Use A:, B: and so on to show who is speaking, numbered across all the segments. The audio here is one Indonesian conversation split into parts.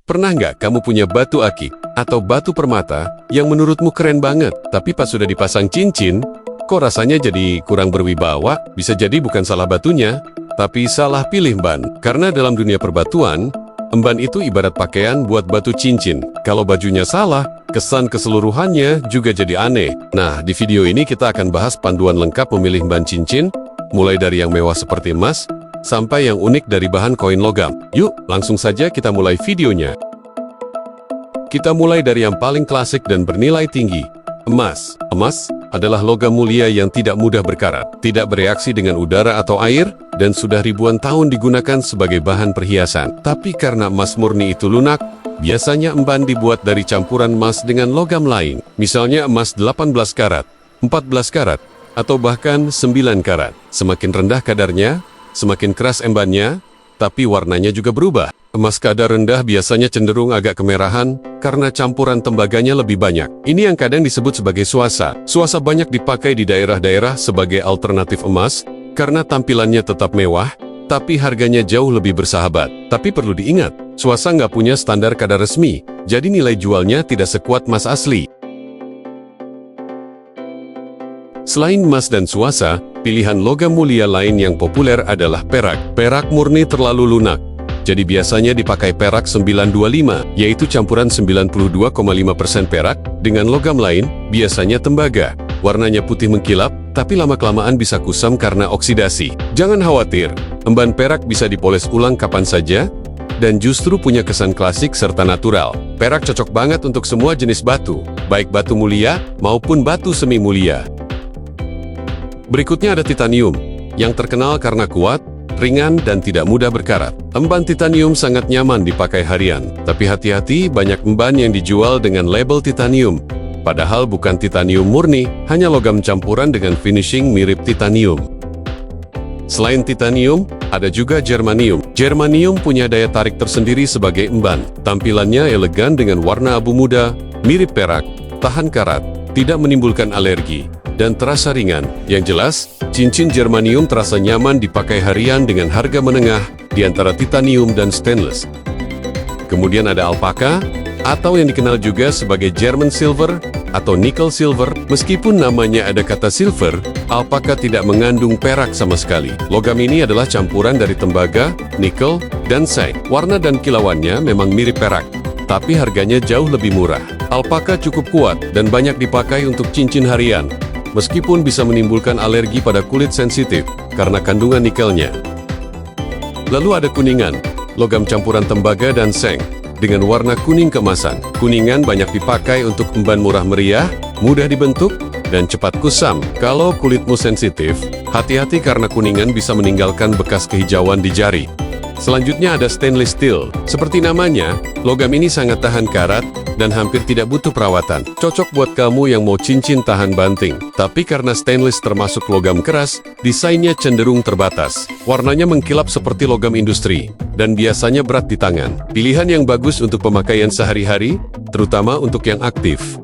A: Pernah nggak kamu punya batu akik atau batu permata yang menurutmu keren banget, tapi pas sudah dipasang cincin, kok rasanya jadi kurang berwibawa? Bisa jadi bukan salah batunya, tapi salah pilih emban. Karena dalam dunia perbatuan, emban itu ibarat pakaian buat batu cincin. Kalau bajunya salah, kesan keseluruhannya juga jadi aneh. Nah, di video ini kita akan bahas panduan lengkap memilih emban cincin, mulai dari yang mewah seperti emas, sampai yang unik dari bahan koin logam. Yuk, langsung saja kita mulai videonya. Kita mulai dari yang paling klasik dan bernilai tinggi, emas. Emas adalah logam mulia yang tidak mudah berkarat, tidak bereaksi dengan udara atau air, dan sudah ribuan tahun digunakan sebagai bahan perhiasan. Tapi karena emas murni itu lunak, biasanya emban dibuat dari campuran emas dengan logam lain. Misalnya emas 18 karat, 14 karat, atau bahkan 9 karat. Semakin rendah kadarnya, semakin keras embannya, tapi warnanya juga berubah. Emas kadar rendah biasanya cenderung agak kemerahan karena campuran tembaganya lebih banyak. Ini yang kadang disebut sebagai suasa. Suasa banyak dipakai di daerah-daerah sebagai alternatif emas karena tampilannya tetap mewah, tapi harganya jauh lebih bersahabat. Tapi perlu diingat, suasa nggak punya standar kadar resmi, jadi nilai jualnya tidak sekuat emas asli. Selain emas dan suasa, pilihan logam mulia lain yang populer adalah perak. Perak murni terlalu lunak, jadi biasanya dipakai perak 925, yaitu campuran 92,5% perak, dengan logam lain, biasanya tembaga. Warnanya putih mengkilap, tapi lama-kelamaan bisa kusam karena oksidasi. Jangan khawatir, emban perak bisa dipoles ulang kapan saja, dan justru punya kesan klasik serta natural. Perak cocok banget untuk semua jenis batu, baik batu mulia maupun batu semi mulia. Berikutnya ada titanium, yang terkenal karena kuat, ringan, dan tidak mudah berkarat. Emban titanium sangat nyaman dipakai harian, tapi hati-hati, banyak emban yang dijual dengan label titanium. Padahal bukan titanium murni, hanya logam campuran dengan finishing mirip titanium. Selain titanium, ada juga germanium. Germanium punya daya tarik tersendiri sebagai emban. Tampilannya elegan dengan warna abu muda, mirip perak, tahan karat, tidak menimbulkan alergi, dan terasa ringan. Yang jelas, cincin germanium terasa nyaman dipakai harian dengan harga menengah di antara titanium dan stainless. Kemudian ada alpaka, atau yang dikenal juga sebagai German silver atau nickel silver. Meskipun namanya ada kata silver, alpaka tidak mengandung perak sama sekali. Logam ini adalah campuran dari tembaga, nikel, dan seng. Warna dan kilauannya memang mirip perak, tapi harganya jauh lebih murah. Alpaka cukup kuat dan banyak dipakai untuk cincin harian, meskipun bisa menimbulkan alergi pada kulit sensitif karena kandungan nikelnya. Lalu ada kuningan, logam campuran tembaga dan seng, dengan warna kuning keemasan. Kuningan banyak dipakai untuk emban murah meriah, mudah dibentuk, dan cepat kusam. Kalau kulitmu sensitif, hati-hati karena kuningan bisa meninggalkan bekas kehijauan di jari. Selanjutnya ada stainless steel. Seperti namanya, logam ini sangat tahan karat dan hampir tidak butuh perawatan. Cocok buat kamu yang mau cincin tahan banting. Tapi karena stainless termasuk logam keras, desainnya cenderung terbatas. Warnanya mengkilap seperti logam industri, dan biasanya berat di tangan. Pilihan yang bagus untuk pemakaian sehari-hari, terutama untuk yang aktif.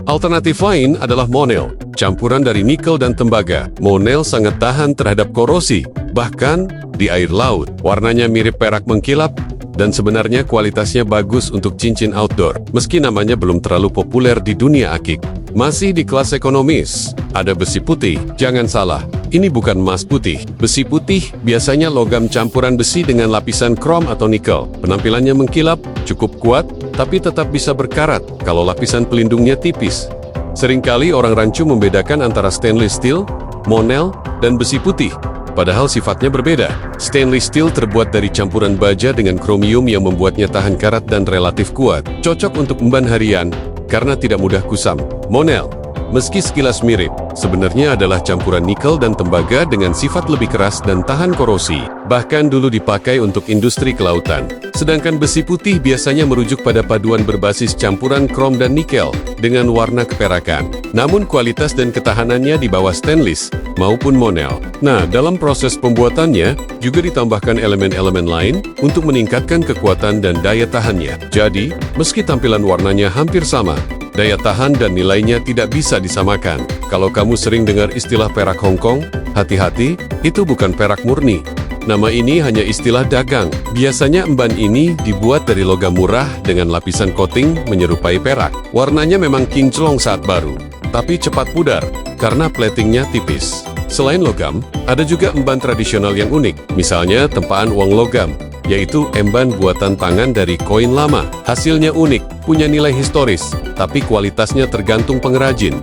A: Alternatif lain adalah monel, campuran dari nikel dan tembaga. Monel sangat tahan terhadap korosi, bahkan di air laut. Warnanya mirip perak mengkilap, dan sebenarnya kualitasnya bagus untuk cincin outdoor, meski namanya belum terlalu populer di dunia akik. Masih di kelas ekonomis, ada besi putih. Jangan salah, ini bukan emas putih. Besi putih biasanya logam campuran besi dengan lapisan krom atau nikel. Penampilannya mengkilap, cukup kuat, tapi tetap bisa berkarat kalau lapisan pelindungnya tipis. Seringkali orang rancu membedakan antara stainless steel, monel, dan besi putih, padahal sifatnya berbeda. Stainless steel terbuat dari campuran baja dengan kromium yang membuatnya tahan karat dan relatif kuat. Cocok untuk emban harian karena tidak mudah kusam. Monel, meski sekilas mirip, sebenarnya adalah campuran nikel dan tembaga dengan sifat lebih keras dan tahan korosi. Bahkan dulu dipakai untuk industri kelautan. Sedangkan besi putih biasanya merujuk pada paduan berbasis campuran krom dan nikel dengan warna keperakan. Namun kualitas dan ketahanannya di bawah stainless maupun monel. Nah, dalam proses pembuatannya juga ditambahkan elemen-elemen lain untuk meningkatkan kekuatan dan daya tahannya. Jadi, meski tampilan warnanya hampir sama, daya tahan dan nilainya tidak bisa disamakan. Kalau kamu sering dengar istilah perak Hongkong, hati-hati, itu bukan perak murni. Nama ini hanya istilah dagang. Biasanya emban ini dibuat dari logam murah dengan lapisan coating menyerupai perak. Warnanya memang kinclong saat baru, tapi cepat pudar karena platingnya tipis. Selain logam, ada juga emban tradisional yang unik, misalnya tempaan uang logam, yaitu emban buatan tangan dari koin lama. Hasilnya unik, punya nilai historis, tapi kualitasnya tergantung pengrajin.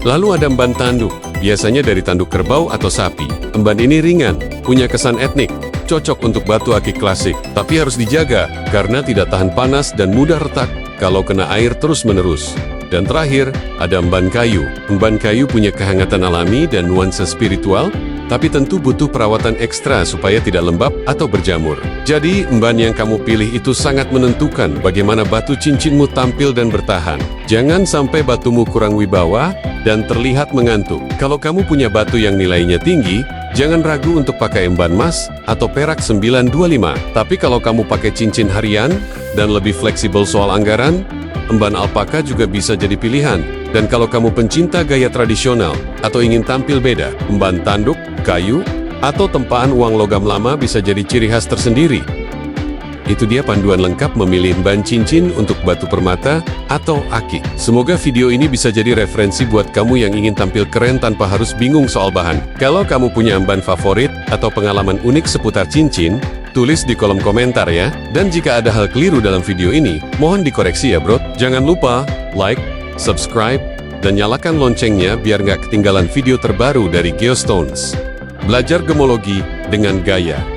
A: Lalu ada emban tanduk, biasanya dari tanduk kerbau atau sapi. Emban ini ringan, punya kesan etnik, cocok untuk batu akik klasik, tapi harus dijaga karena tidak tahan panas dan mudah retak kalau kena air terus-menerus. Dan terakhir, ada emban kayu. Emban kayu punya kehangatan alami dan nuansa spiritual, tapi tentu butuh perawatan ekstra supaya tidak lembab atau berjamur. Jadi, emban yang kamu pilih itu sangat menentukan bagaimana batu cincinmu tampil dan bertahan. Jangan sampai batumu kurang wibawa dan terlihat mengantuk. Kalau kamu punya batu yang nilainya tinggi, jangan ragu untuk pakai emban emas atau perak 925. Tapi kalau kamu pakai cincin harian dan lebih fleksibel soal anggaran, emban alpaka juga bisa jadi pilihan. Dan kalau kamu pencinta gaya tradisional atau ingin tampil beda, emban tanduk, kayu, atau tempaan uang logam lama bisa jadi ciri khas tersendiri. Itu dia panduan lengkap memilih emban cincin untuk batu permata atau akik. Semoga video ini bisa jadi referensi buat kamu yang ingin tampil keren tanpa harus bingung soal bahan. Kalau kamu punya emban favorit atau pengalaman unik seputar cincin, tulis di kolom komentar ya. Dan jika ada hal keliru dalam video ini, mohon dikoreksi ya bro. Jangan lupa like, subscribe, dan nyalakan loncengnya biar nggak ketinggalan video terbaru dari Geostones. Belajar gemologi dengan gaya.